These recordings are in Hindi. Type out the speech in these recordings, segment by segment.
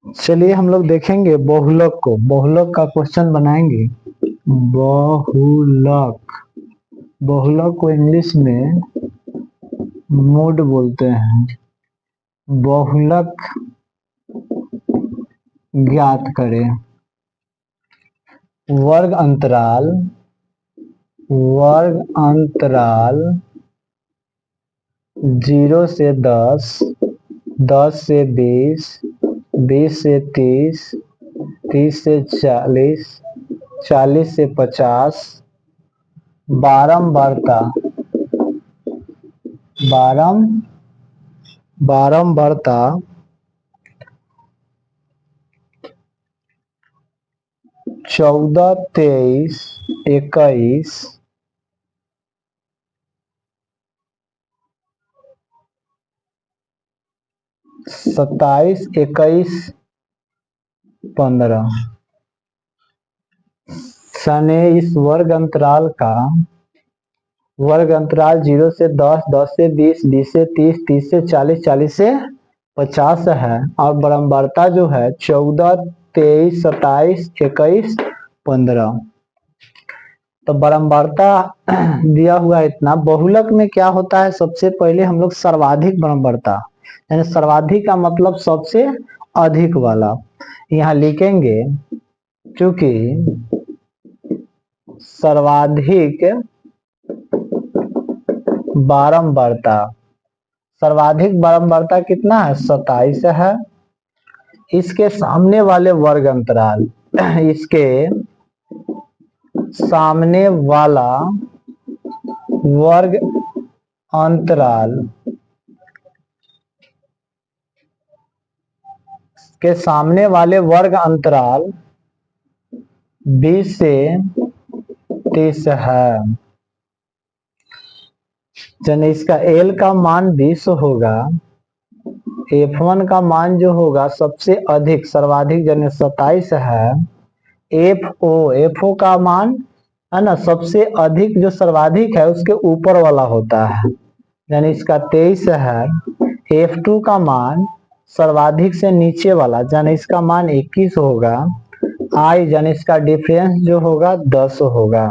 चलिए हम लोग देखेंगे बहुलक को। बहुलक का क्वेश्चन बनाएंगे। बहुलक, बहुलक को इंग्लिश में मोड बोलते हैं। बहुलक ज्ञात करें। वर्ग अंतराल, वर्ग अंतराल 0 से 10, 10 से 20, 20 से 30, 30 से 40, 40 से 50, बारंबारता, बारंबारता 14, 23, 21, 27, 21, 15 सने इस वर्ग अंतराल का वर्ग अंतराल 0 से 10, 10 से 20, 20 से 30, 30 से 40, 40 से 50 है और बारंबारता जो है 14, 23, 27, 21, 15। तो बारंबारता दिया हुआ है इतना। बहुलक में क्या होता है, सबसे पहले हम लोग सर्वाधिक बारंबारता, यानी सर्वाधिक का मतलब सबसे अधिक वाला यहाँ लिखेंगे। क्योंकि सर्वाधिक बारंबारता, सर्वाधिक बारंबारता कितना है, 27 है। इसके सामने वाले वर्ग अंतराल, इसके सामने वाला वर्ग अंतराल के सामने वाले वर्ग अंतराल 20 से 30 है। यानी इसका L का मान 20 होगा। F1 का मान जो होगा सबसे अधिक सर्वाधिक यानी 27 है। FO का मान है ना, सबसे अधिक जो सर्वाधिक है उसके ऊपर वाला होता है, यानी इसका 23 है। F2 का मान सर्वाधिक से नीचे वाला, यानी इसका मान 21 होगा। I यानी इसका डिफरेंस जो होगा 10 होगा।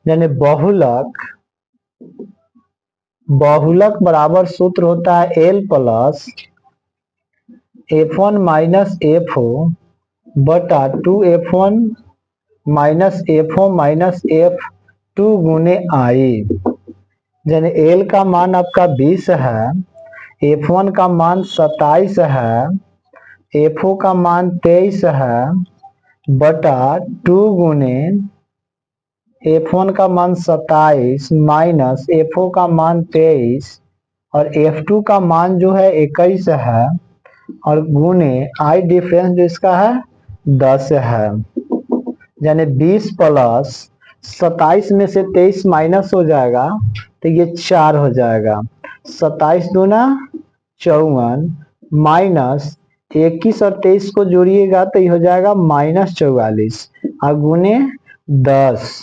यानी बहुलक, बहुलक बराबर सूत्र होता है L plus F1 minus FO बटा 2F1 minus FO minus F2 गुने I। यानी L का मान आपका 20 है, F1 का मान 27 है, FO का मान 23 है बटा 2 गुने F1 का मान 27 माइनस FO का मान 23 और F2 का मान जो है 21 है और गुने I डिफरेंस जो इसका है 10 है। यानी 20 प्लस 27 में से 23 माइनस हो जाएगा तो ये 4 हो जाएगा। 27 दूना 54 माइनस 21 और 23 को जोड़िएगा तो ये हो जाएगा -44 और गुने 10।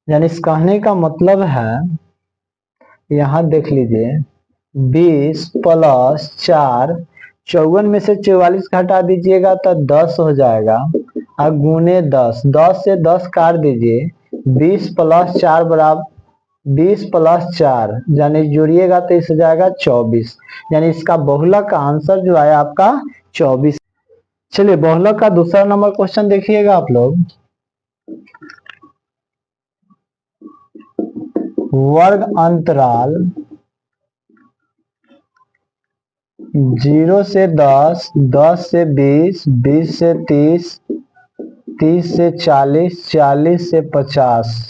यानी इस कहने का मतलब है, यहाँ देख लीजिए 20 प्लस 4, 54 में से 44 घटा दीजिएगा तो 10 हो जाएगा और गुने 10, 10 से 10 काट दीजिए, 20 प्लस 4 बराबर 20 प्लस 4 यानी जोड़िएगा तो इस हो जाएगा 24। यानी इसका बहुलक का आंसर जो है आपका 24। चलिए बहुलक का दूसरा नंबर क्वेश्चन देखिएगा आप लोग। वर्ग अंतराल 0 से 10, 10 से 20, 20 से 30, 30 से 40, 40 से 50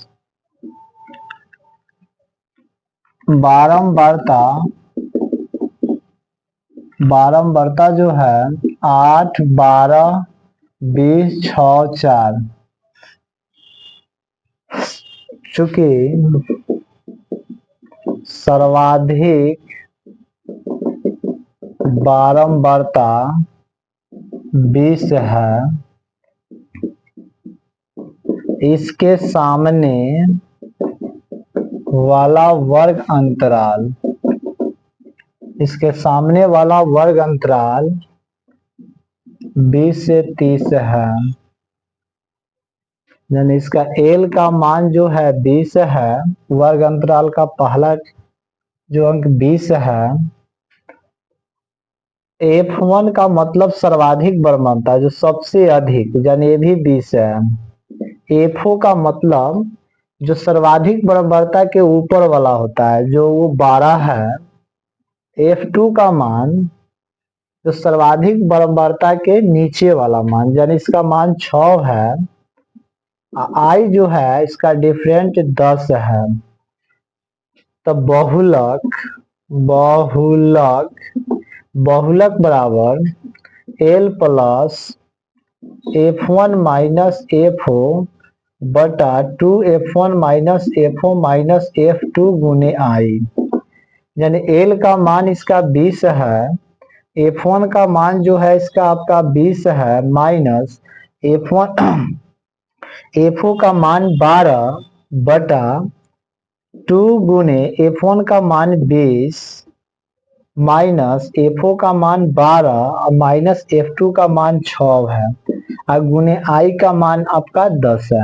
बारंबारता, बारंबारता जो है 8, 12, 20, 6, 4। चूंकि सर्वाधिक बारंबारता 20 है, इसके सामने वाला वर्ग अंतराल, इसके सामने वाला वर्ग अंतराल 20 से 30 है, यानी इसका एल का मान जो है 20 है, वर्ग अंतराल का पहला जो अंक 20 है। F1 का मतलब सर्वाधिक बल बनता है, जो सबसे अधिक, यानी ये भी 20 है। FO का मतलब जो सर्वाधिक बर्बरता के ऊपर वाला होता है, जो वो 12 है। F2 का मान जो सर्वाधिक बर्बरता के नीचे वाला मान, यानी इसका मान 6 है। I जो है इसका डिफरेंट 10 है। तो बहुलक बहुलक बहुलक बराबर L plus F1 minus FO बटा 2F1 minus FO minus F2 गुने I, यानी L का मान इसका 20 है, F1 का मान जो है इसका आपका 20 है, माइनस F1 FO का मान 12 बटा 2 गुने F1 का मान 20 माइनस FO का मान 12 और माइनस F2 का मान 6 है, और गुने I का मान आपका 10 है।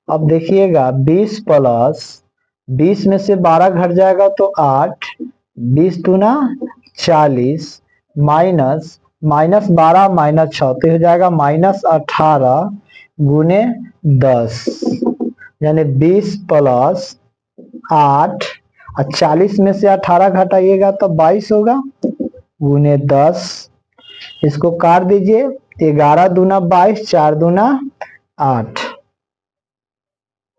अब देखिएगा 20 प्लस 20 में से 12 घट जाएगा तो 8, 20 दूना 40 माइनस माइनस 12 माइनस 6 तो हो जाएगा माइनस 18 गुने 10, यानी 20 प्लस 8 और 40 में से 18 घटाइएगा तो 22 होगा, गुने 10। इसको काट दीजिए, 11 दूना 22, 4 दूना 8,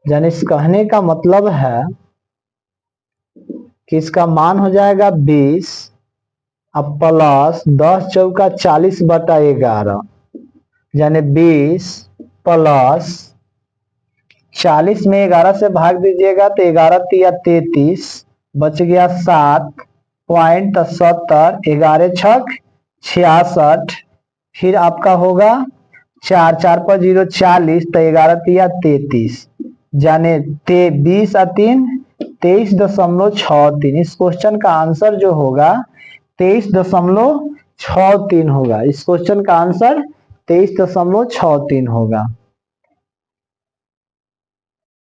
यानी इस कहने का मतलब है कि इसका मान हो जाएगा 20 अब प्लस 10 चौका 40 बटा 11, यानी 20 प्लस 40 में 11 से भाग दीजिएगा तो 11 तिया 33, बच गया 7.70, 11 छक 66, फिर आपका होगा 4 4 पर 0 40, तो 11 तिया 33, यानी 20 और 3 23.63। इस क्वेश्चन का आंसर जो होगा 23.63 होगा। इस क्वेश्चन का आंसर 23.63 होगा।